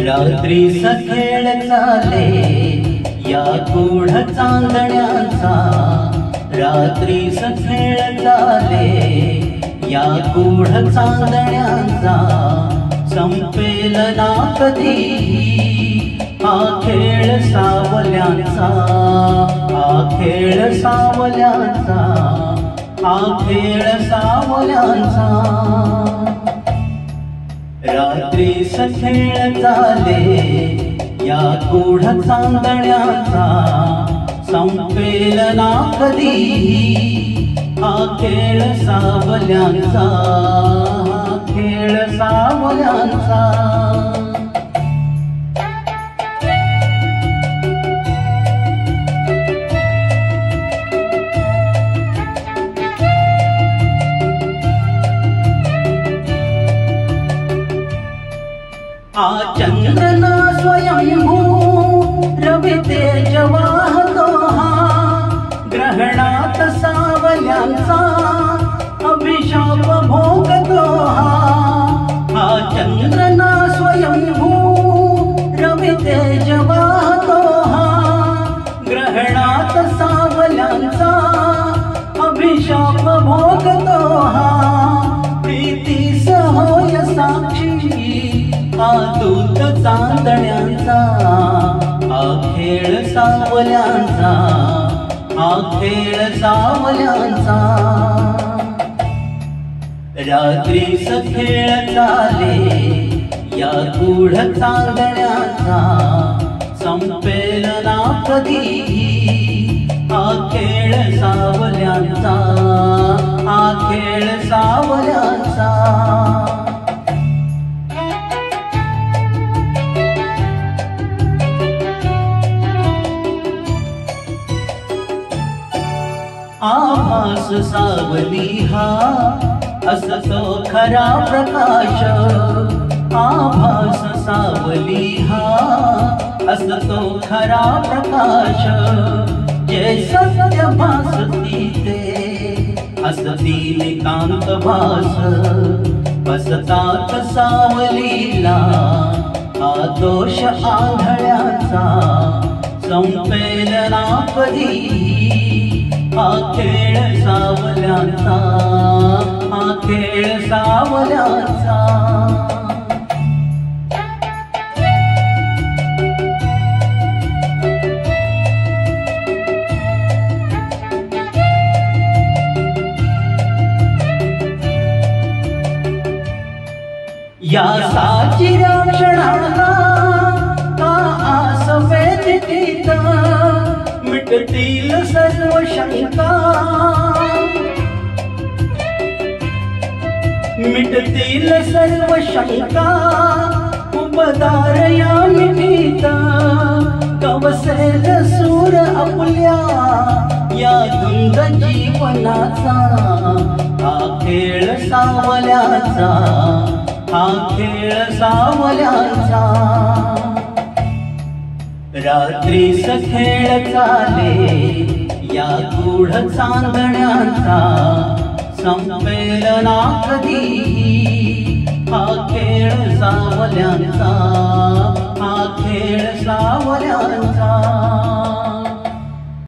रात्रीचा खेळ चाले या गूढ चांदण्यांचा, रात्रीचा खेळ चाले या गूढ चांदण्यांचा, संपेल ना कधी हा खेळ सावल्यांचा, हा खेळ सावल्यांचा, हा खेळ सावल्यांचा। रात्रीचा खेळ चाले या गूढ चांदण्यांचा, संपेल ना कधी हा खेळ सावल्यांचा, हा खेळ सावल्यांचा। चंद्र ना स्वयंभू रवि तेज वाहतो हा, ग्रहणात सावल्यांचा अभिशाप भोगतो हा। चंद्र ना स्वयंभू रवि तेज वाहतो हा, ग्रहणात सावल्यांचा अभिशाप भोगतो हा। प्रीतीस होय साक्षी हा दूत चांदण्यांचा, हा खेळ सावल्यांचा, हा खेळ सावल्यांचा। रात्रीचा खेळ चाले या गूढ चांदण्यांचा, संपेल ना कधी हा खेळ सावल्यांचा, हा खेळ सावल्यांचा। आभास सावली हा असतो खरा प्रकाश, आभास सावली हा असतो खरा प्रकाश। जे सत्य भासती ते असती नितांत भास, बसतात सावलीला हा दोष आंधळ्याचा, संपेल ना कधी हा खेळ सावल्यांचा, हा खेळ सावल्यांचा। या साचिऱ्या क्षणाला का आस वेदनीत, मिटतील सर्व शंका, मिटतील सर्व शंका। उपदार या निमित्त कवसेल सूर आपल्या या धुंद जीवनाचा, हा खेळ सावल्यांचा, हा खेळ सावल्यांचा। रात्रीचा खेळ चाले या गूढ चांदण्यांचा, संपेल ना कधी हा खेळ सावल्यांचा, हा खेळ सावल्यांचा।